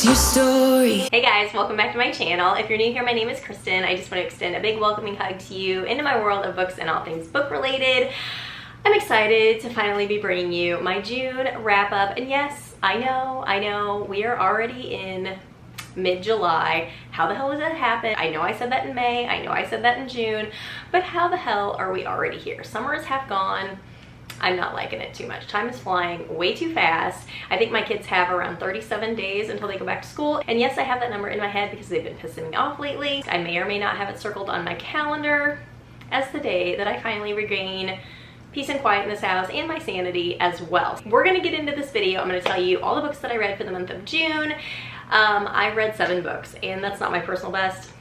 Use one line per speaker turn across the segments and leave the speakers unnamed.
What's your story?
Hey guys, welcome back to my channel. If you're new here, my name is Kristen. I just want to extend a big welcoming hug to you into my world of books and all things book related. I'm excited to finally be bringing you my June wrap up. And yes, I know, we are already in mid-July. How the hell does that happen? I know I said that in May, I know I said that in June, but how the hell are we already here? Summer is half gone. I'm not liking it too much. Time is flying way too fast. I think my kids have around 37 days until they go back to school. And yes, I have that number in my head because they've been pissing me off lately. I may or may not have it circled on my calendar as the day that I finally regain peace and quiet in this house and my sanity as well. We're gonna get into this video. I'm gonna tell you all the books that I read for the month of June. I read 7 books and that's not my personal best.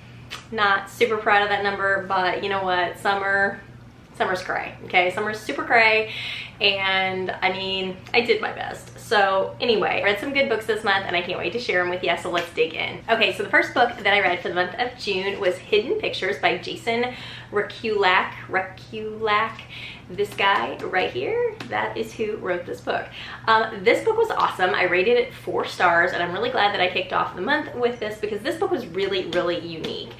Not super proud of that number, but you know what? Summer's cray, okay? Summer's super cray, and I mean, I did my best. So anyway, I read some good books this month and I can't wait to share them with you, so let's dig in. Okay, so the first book that I read for the month of June was Hidden Pictures by Jason Rekulak. This guy right here, that is who wrote this book. This book was awesome. I rated it 4 stars, and I'm really glad that I kicked off the month with this because this book was really, really unique.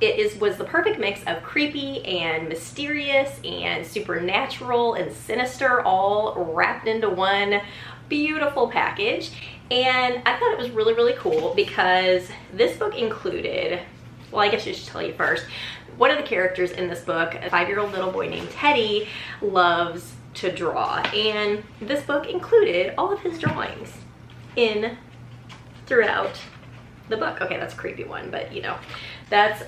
It was the perfect mix of creepy and mysterious and supernatural and sinister all wrapped into one beautiful package. And I thought it was really, really cool because this book included, well, I guess I should tell you first, one of the characters in this book, a 5-year-old little boy named Teddy, loves to draw. And this book included all of his drawings throughout the book. Okay, that's a creepy one, but you know, that's,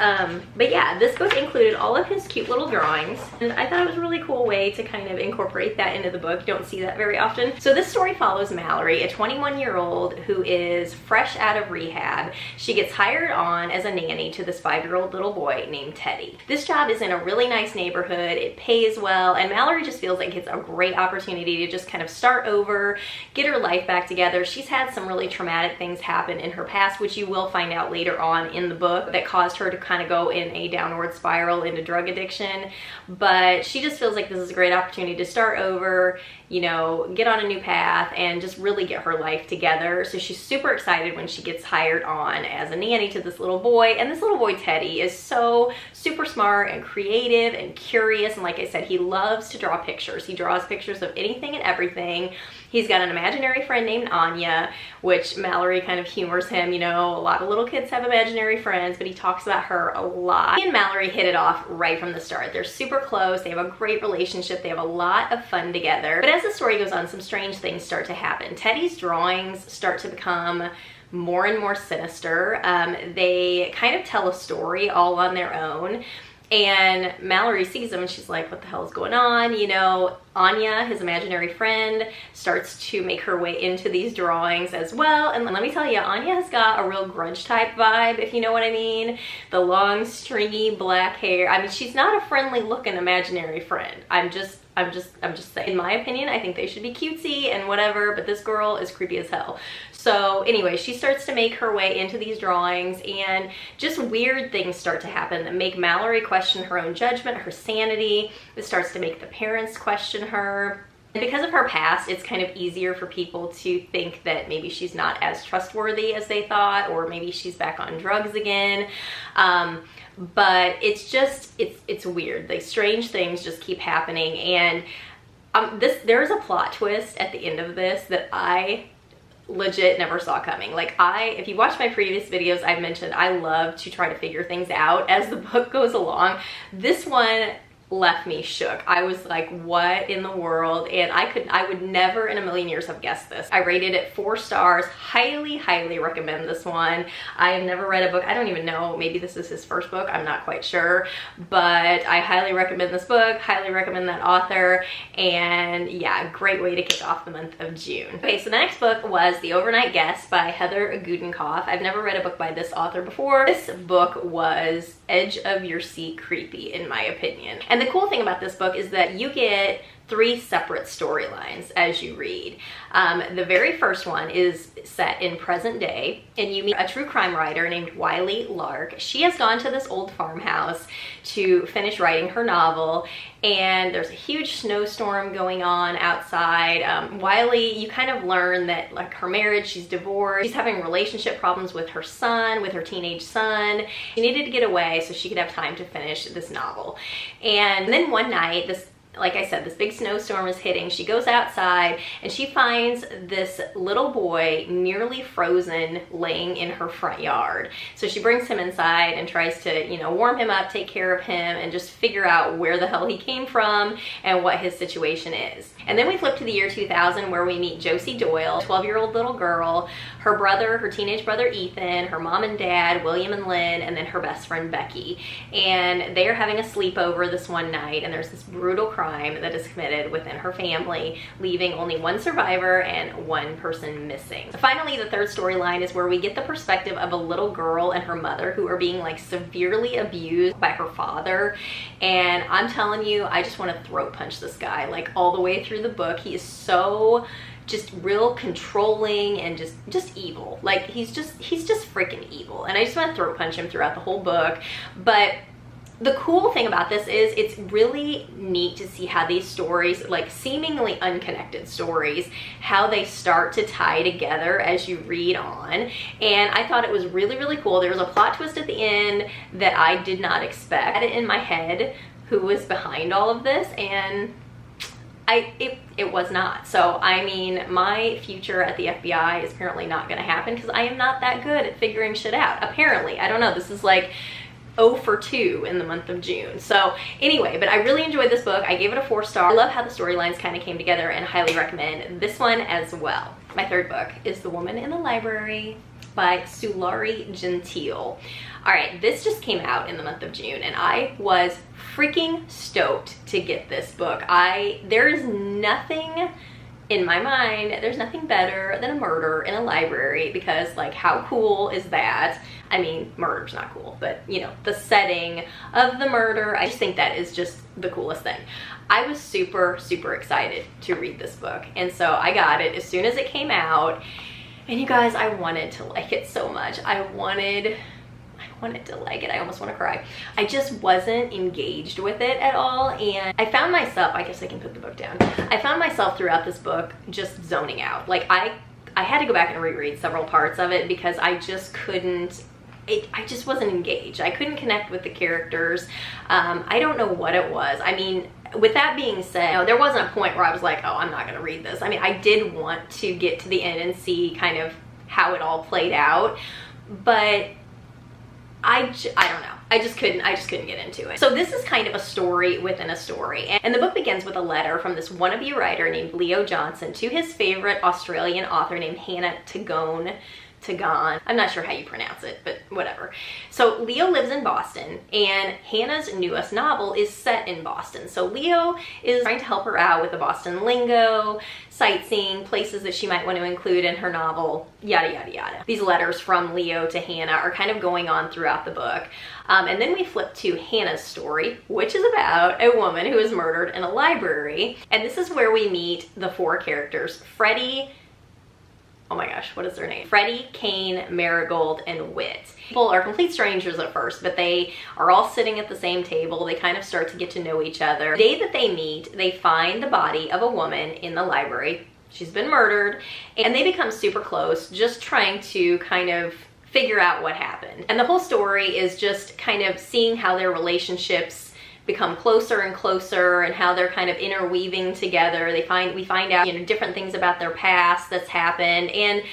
but yeah, this book included all of his cute little drawings, and I thought it was a really cool way to kind of incorporate that into the book. You don't see that very often. So this story follows Mallory, a 21-year-old who is fresh out of rehab. She gets hired on as a nanny to this 5-year-old little boy named Teddy. This job is in a really nice neighborhood, it pays well, and Mallory just feels like it's a great opportunity to just kind of start over, get her life back together. She's had some really traumatic things happen in her past, which you will find out later on in the book, that caused her to kind of go in a downward spiral into drug addiction. But she just feels like this is a great opportunity to start over, you know, get on a new path and just really get her life together. So she's super excited when she gets hired on as a nanny to this little boy. And this little boy, Teddy, is so super smart and creative and curious. And like I said, he loves to draw pictures. He draws pictures of anything and everything. He's got an imaginary friend named Anya, which Mallory kind of humors him. You know, a lot of little kids have imaginary friends, but he talks about her a lot. He and Mallory hit it off right from the start. They're super close. They have a great relationship. They have a lot of fun together. But as the story goes on, some strange things start to happen. Teddy's drawings start to become more and more sinister. They kind of tell a story all on their own. And Mallory sees them and she's like, what the hell is going on? You know, Anya, his imaginary friend, starts to make her way into these drawings as well. And let me tell you, Anya has got a real grudge type vibe, if you know what I mean. The long, stringy black hair. I mean, she's not a friendly looking imaginary friend. I'm just saying. In my opinion, I think they should be cutesy and whatever, but this girl is creepy as hell. So anyway, she starts to make her way into these drawings and just weird things start to happen that make Mallory question her own judgment, her sanity. It starts to make the parents question her. And because of her past, it's kind of easier for people to think that maybe she's not as trustworthy as they thought, or maybe she's back on drugs again. But it's just, it's weird. Like, strange things just keep happening. And there's a plot twist at the end of this that I legit never saw coming. Like, if you watch my previous videos, I've mentioned I love to try to figure things out as the book goes along. This one left me shook. I was like, what in the world? And I would never in a million years have guessed this. I rated it 4 stars. Highly recommend this one. I have never read a book. I don't even know, maybe this is his first book, I'm not quite sure, but I highly recommend this book, highly recommend that author, and yeah, great way to kick off the month of June. Okay, so the next book was The Overnight Guest by Heather Gudenkauf. I've never read a book by this author before. This book was edge of your seat creepy in my opinion. And And the cool thing about this book is that you get 3 separate storylines as you read. The very first one is set in present day, and you meet a true crime writer named Wiley Lark. She has gone to this old farmhouse to finish writing her novel, and there's a huge snowstorm going on outside. Wiley, you kind of learn that like her marriage, she's divorced, she's having relationship problems with her son, with her teenage son. She needed to get away so she could have time to finish this novel. And then one night, like I said, this big snowstorm is hitting. She goes outside and she finds this little boy nearly frozen laying in her front yard. So she brings him inside and tries to, you know, warm him up, take care of him, and just figure out where the hell he came from and what his situation is. And then we flip to the year 2000, where we meet Josie Doyle, a 12-year-old little girl, her brother, her teenage brother Ethan, her mom and dad, William and Lynn, and then her best friend Becky. And they are having a sleepover this one night, and there's this brutal crime that is committed within her family, leaving only 1 survivor and 1 person missing. Finally, the third storyline is where we get the perspective of a little girl and her mother who are being like severely abused by her father. And I'm telling you, I just want to throat punch this guy like all the way through the book. He is so just real controlling and just evil. Like he's just freaking evil, and I just want to throat punch him throughout the whole book. But the cool thing about this is it's really neat to see how these stories, like seemingly unconnected stories, how they start to tie together as you read on. And I thought it was really, really cool. There was a plot twist at the end that I did not expect. I had it in my head who was behind all of this, and it was not. So I mean, my future at the FBI is apparently not going to happen because I am not that good at figuring shit out. Apparently, I don't know. This is like 0 for 2 in the month of June. So anyway, but I really enjoyed this book. I gave it a 4 star. I love how the storylines kind of came together, and highly recommend this one as well. My third book is The Woman in the Library by Sulari Gentile. All right, this just came out in the month of June, and I was freaking stoked to get this book. There is nothing in my mind, there's nothing better than a murder in a library, because like how cool is that? I mean, murder's not cool, but you know, the setting of the murder, I just think that is just the coolest thing. I was super, super excited to read this book, and so I got it as soon as it came out. And you guys, I wanted to like it so much. I wanted to like it. I almost want to cry. I just wasn't engaged with it at all, and I found myself, I guess I can put the book down. I found myself throughout this book just zoning out. Like I had to go back and reread several parts of it because I just couldn't, I just wasn't engaged. I couldn't connect with the characters. I don't know what it was. I mean, with that being said, you know, there wasn't a point where I was like, oh, I'm not gonna read this. I mean, I did want to get to the end and see kind of how it all played out, but I don't know. I just couldn't get into it. So this is kind of a story within a story. And the book begins with a letter from this wannabe writer named Leo Johnson to his favorite Australian author named Hannah Tagon. I'm not sure how you pronounce it, but whatever. So Leo lives in Boston, and Hannah's newest novel is set in Boston. So Leo is trying to help her out with the Boston lingo, sightseeing, places that she might want to include in her novel, yada, yada, yada. These letters from Leo to Hannah are kind of going on throughout the book. And then we flip to Hannah's story, which is about a woman who is murdered in a library. And this is where we meet the 4 characters, Freddie, oh my gosh, what is their name? Freddie, Kane, Marigold, and Wit. People are complete strangers at first, but they are all sitting at the same table. They kind of start to get to know each other. The day that they meet, they find the body of a woman in the library. She's been murdered, and they become super close, just trying to kind of figure out what happened. And the whole story is just kind of seeing how their relationships become closer and closer, and how they're kind of interweaving together. We find out, you know, different things about their past that's happened, and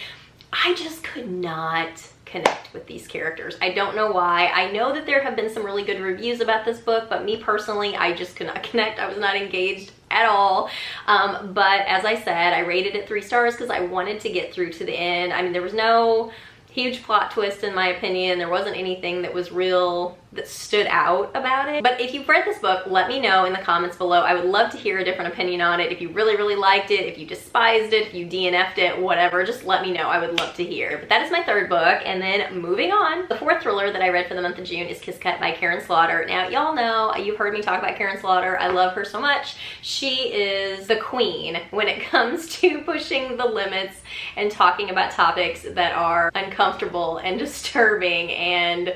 I just could not connect with these characters. I don't know why. I know that there have been some really good reviews about this book, but me personally, I just could not connect. I was not engaged at all. But as I said, I rated it 3 stars because I wanted to get through to the end. I mean, there was no huge plot twist in my opinion. There wasn't anything that was real that stood out about it. But if you've read this book, let me know in the comments below. I would love to hear a different opinion on it. If you really, really liked it, if you despised it, if you DNF'd it, whatever, just let me know. I would love to hear. But that is my third book. And then moving on, the fourth thriller that I read for the month of June is Kiss Cut by Karen Slaughter. Now, y'all know, you've heard me talk about Karen Slaughter. I love her so much. She is the queen when it comes to pushing the limits and talking about topics that are uncomfortable and disturbing and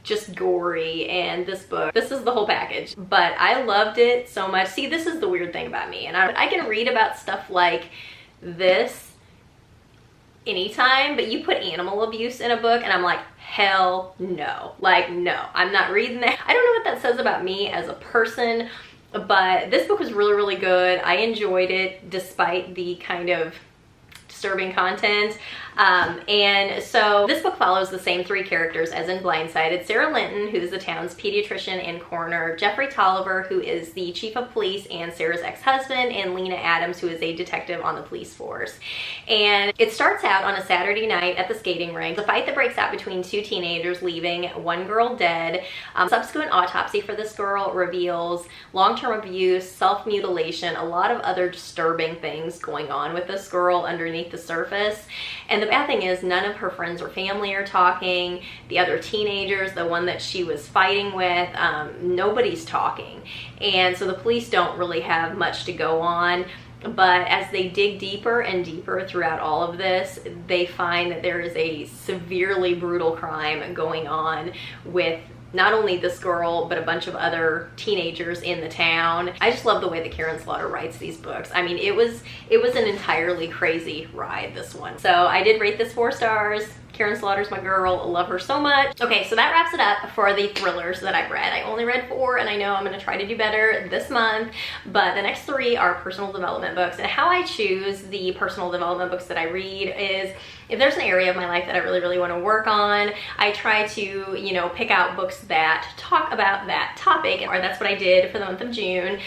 just gory. And this book, this is the whole package. But I loved it so much. See, this is the weird thing about me. And I can read about stuff like this anytime, but you put animal abuse in a book and I'm like, hell no. Like, no, I'm not reading that. I don't know what that says about me as a person, but this book was really, really good. I enjoyed it despite the kind of disturbing content. And so this book follows the same three characters as in Blindsided. Sarah Linton, who is the town's pediatrician and coroner, Jeffrey Tolliver, who is the chief of police and Sarah's ex-husband, and Lena Adams, who is a detective on the police force. And it starts out on a Saturday night at the skating rink. The fight that breaks out between two teenagers, leaving one girl dead. Subsequent autopsy for this girl reveals long-term abuse, self-mutilation, a lot of other disturbing things going on with this girl underneath the surface. And the bad thing is none of her friends or family are talking. The other teenagers, the one that she was fighting with, nobody's talking. And so the police don't really have much to go on. But as they dig deeper and deeper throughout all of this, they find that there is a severely brutal crime going on with not only this girl, but a bunch of other teenagers in the town. I just love the way that Karen Slaughter writes these books. I mean, it was an entirely crazy ride, this one. So I did rate this 4 stars. Karen Slaughter's my girl. I love her so much. Okay, so that wraps it up for the thrillers that I've read. I only read 4, and I know I'm gonna try to do better this month, but the next 3 are personal development books. And how I choose the personal development books that I read is, if there's an area of my life that I really, really want to work on, I try to, you know, pick out books that talk about that topic, or that's what I did for the month of June.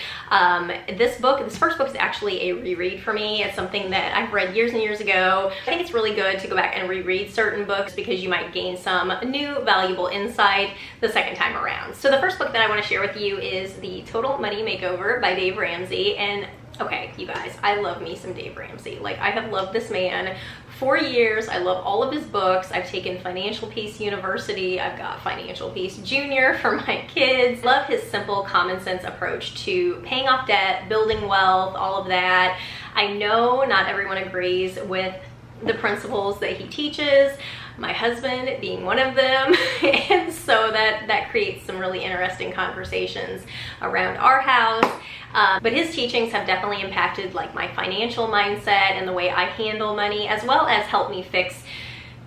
This first book is actually a reread for me. It's something that I've read years and years ago. I think it's really good to go back and reread certain books because you might gain some new valuable insight the second time around. So the first book that I want to share with you is The Total Money Makeover by Dave Ramsey. And okay, you guys, I love me some Dave Ramsey. Like, I have loved this man for years. I love all of his books. I've taken Financial Peace University. I've got Financial Peace Junior for my kids. Love his simple, common sense approach to paying off debt, building wealth, all of that. I know not everyone agrees with the principles that he teaches, my husband being one of them, and so that creates some really interesting conversations around our house. But his teachings have definitely impacted like my financial mindset and the way I handle money, as well as helped me fix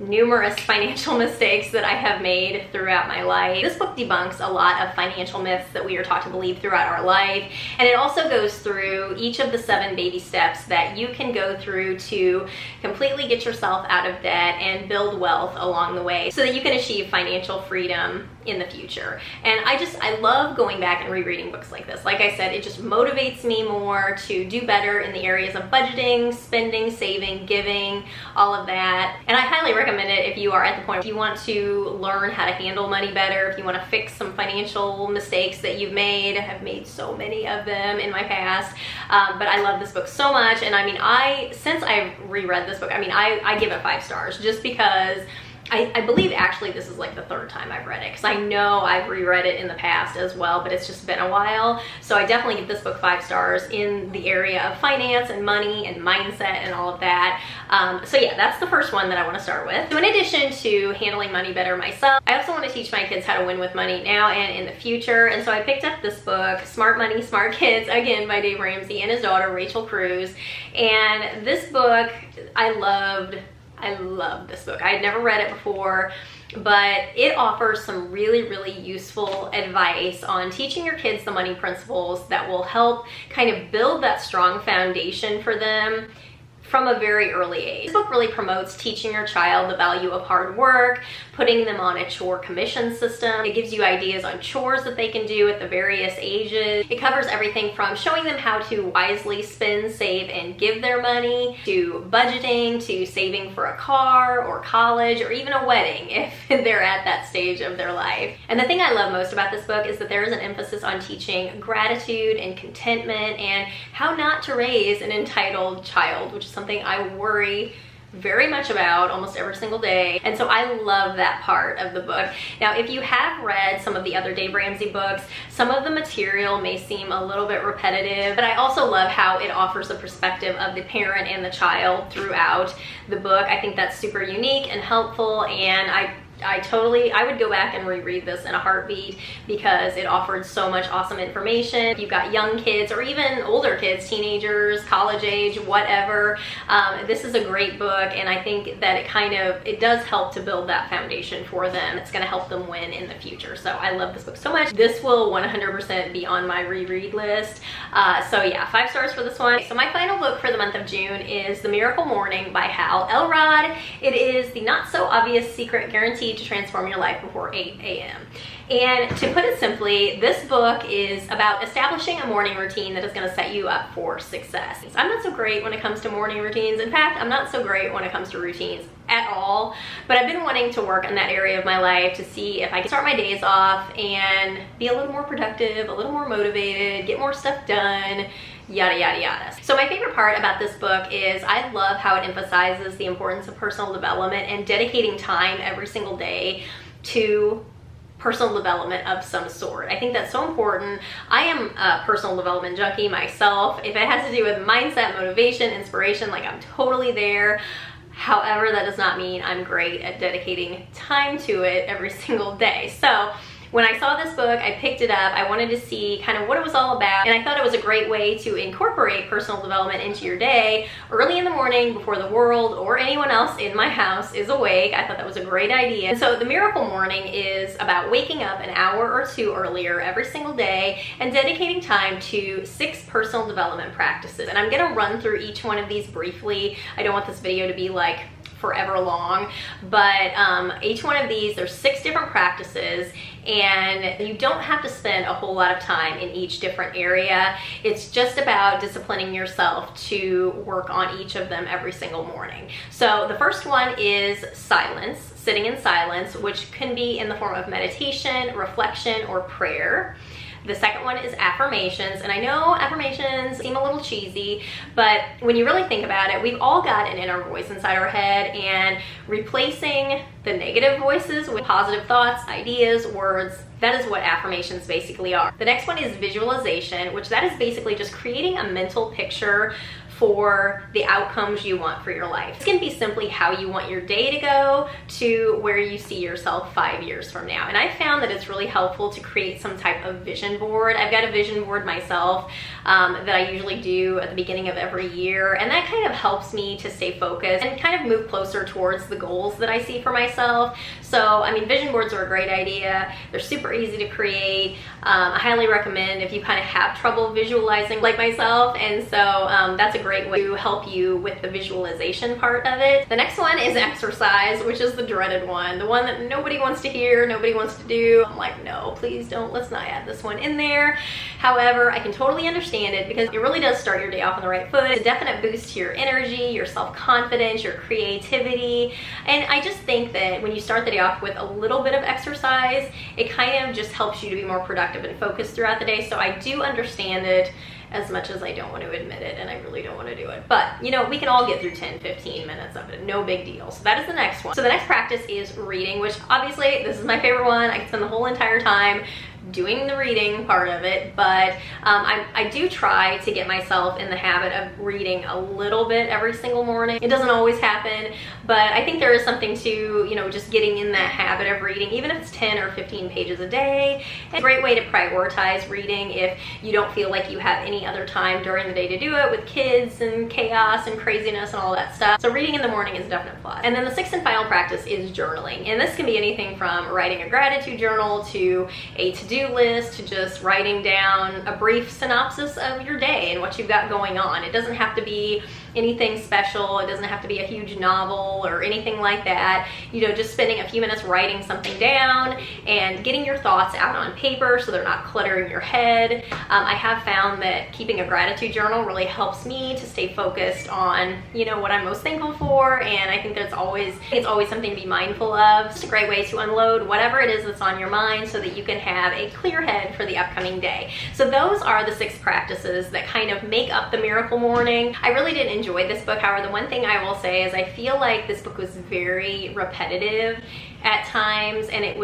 numerous financial mistakes that I have made throughout my life. This book debunks a lot of financial myths that we are taught to believe throughout our life, and it also goes through each of the 7 baby steps that you can go through to completely get yourself out of debt and build wealth along the way so that you can achieve financial freedom in the future. And I love going back and rereading books like this. Like I said, it just motivates me more to do better in the areas of budgeting, spending, saving, giving, all of that. And I highly recommend it if you are at the point where you want to learn how to handle money better, if you want to fix some financial mistakes that you've made. I've made so many of them in my past, but I love this book so much. And I mean, since I've reread this book, I mean, I give it 5 stars just because I believe actually this is like the 3rd time I've read it, because I know I've reread it in the past as well, but it's just been a while. So I definitely give this book 5 stars in the area of finance and money and mindset and all of that. So yeah, that's the first one that I want to start with. So in addition to handling money better myself, I also want to teach my kids how to win with money now and in the future. And so I picked up this book, Smart Money, Smart Kids, again by Dave Ramsey and his daughter, Rachel Cruz. And this book, I loved this book. I had never read it before, but it offers some really, really useful advice on teaching your kids the money principles that will help kind of build that strong foundation for them from a very early age. This book really promotes teaching your child the value of hard work, putting them on a chore commission system. It gives you ideas on chores that they can do at the various ages. It covers everything from showing them how to wisely spend, save, and give their money, to budgeting, to saving for a car or college or even a wedding if they're at that stage of their life. And the thing I love most about this book is that there is an emphasis on teaching gratitude and contentment and how not to raise an entitled child, which is something I worry very much about almost every single day. And so I love that part of the book. Now, if you have read some of the other Dave Ramsey books, some of the material may seem a little bit repetitive, but I also love how it offers a perspective of the parent and the child throughout the book. I think that's super unique and helpful, and I would go back and reread this in a heartbeat because it offered so much awesome information. If you've got young kids or even older kids, teenagers, college age, whatever, this is a great book, and I think that it does help to build that foundation for them. It's gonna help them win in the future. So I love this book so much. This will 100% be on my reread list. So yeah, 5 stars for this one. So my final book for the month of June is The Miracle Morning by Hal Elrod. It is the not so obvious secret guaranteed to transform your life before 8 a.m. And to put it simply, this book is about establishing a morning routine that is going to set you up for success. I'm not so great when it comes to morning routines. In fact, I'm not so great when it comes to routines at all, but I've been wanting to work in that area of my life to see if I can start my days off and be a little more productive, a little more motivated, get more stuff done, yada yada yada. So my favorite part about this book is I love how it emphasizes the importance of personal development and dedicating time every single day to personal development of some sort. I think that's so important. I am a personal development junkie myself. If it has to do with mindset, motivation, inspiration, like I'm totally there. However, that does not mean I'm great at dedicating time to it every single day. So when I saw this book, I picked it up. I wanted to see kind of what it was all about, and I thought it was a great way to incorporate personal development into your day early in the morning before the world or anyone else in my house is awake. I thought that was a great idea. And so The Miracle Morning is about waking up an hour or 2 earlier every single day and dedicating time to 6 personal development practices. And I'm gonna run through each one of these briefly. I don't want this video to be like forever long, but each one of these, there's 6 different practices, and you don't have to spend a whole lot of time in each different area. It's just about disciplining yourself to work on each of them every single morning. So the first one is silence, sitting in silence, which can be in the form of meditation, reflection, or prayer. The second one is affirmations, and I know affirmations seem a little cheesy, but when you really think about it, we've all got an inner voice inside our head, and replacing the negative voices with positive thoughts, ideas, words, that is what affirmations basically are. The next one is visualization, which that is basically just creating a mental picture for the outcomes you want for your life. This can be simply how you want your day to go to where you see yourself 5 years from now. And I found that it's really helpful to create some type of vision board. I've got a vision board myself that I usually do at the beginning of every year, and that kind of helps me to stay focused and kind of move closer towards the goals that I see for myself. So, I mean, vision boards are a great idea. They're super easy to create. I highly recommend if you kind of have trouble visualizing like myself, and so that's a great way to help you with the visualization part of it. The next one is exercise, which is the dreaded one, the one that nobody wants to hear, nobody wants to do. I'm like, no, please don't, let's not add this one in there. However, I can totally understand it because it really does start your day off on the right foot. It's a definite boost to your energy, your self-confidence, your creativity, and I just think that when you start the day off with a little bit of exercise, it kind of just helps you to be more productive and focused throughout the day. So I do understand it, as much as I don't want to admit it, and I really don't want to do it. But, you know, we can all get through 10, 15 minutes of it. No big deal. So that is the next one. So the next practice is reading, which obviously this is my favorite one. I can spend the whole entire time doing the reading part of it, but I do try to get myself in the habit of reading a little bit every single morning. It doesn't always happen, but I think there is something to, you know, just getting in that habit of reading, even if it's 10 or 15 pages a day. It's a great way to prioritize reading if you don't feel like you have any other time during the day to do it with kids and chaos and craziness and all that stuff. So reading in the morning is a definite plus. And then the 6th and final practice is journaling, and this can be anything from writing a gratitude journal to a to-do list to just writing down a brief synopsis of your day and what you've got going on. It doesn't have to be anything special. It doesn't have to be a huge novel or anything like that. You know, just spending a few minutes writing something down and getting your thoughts out on paper so they're not cluttering your head. I have found that keeping a gratitude journal really helps me to stay focused on, you know, what I'm most thankful for, and I think it's always something to be mindful of. It's a great way to unload whatever it is that's on your mind so that you can have a clear head for the upcoming day. So those are the 6 practices that kind of make up the Miracle Morning. I really did enjoy this book. However, the one thing I will say is I feel like this book was very repetitive at times, and it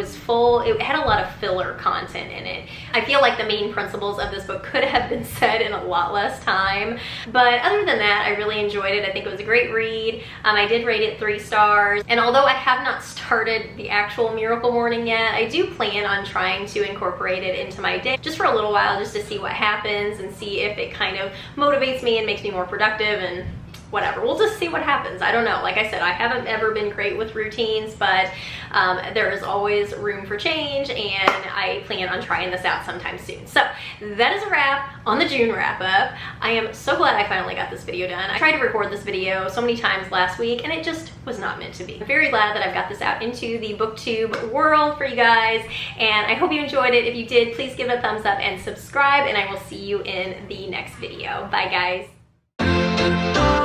had a lot of filler content in it. I feel like the main principles of this book could have been said in a lot less time, but other than that, I really enjoyed it. I think it was a great read. I did rate it 3 stars, and although I have not started the actual Miracle Morning yet, I do plan on trying to incorporate it into my day just for a little while, just to see what happens and see if it kind of motivates me and makes me more productive and whatever. We'll just see what happens. I don't know. Like I said, I haven't ever been great with routines, but there is always room for change, and I plan on trying this out sometime soon. So that is a wrap on the June wrap up. I am so glad I finally got this video done. I tried to record this video so many times last week, and it just was not meant to be. I'm very glad that I've got this out into the booktube world for you guys, and I hope you enjoyed it. If you did, please give it a thumbs up and subscribe, and I will see you in the next video. Bye, guys.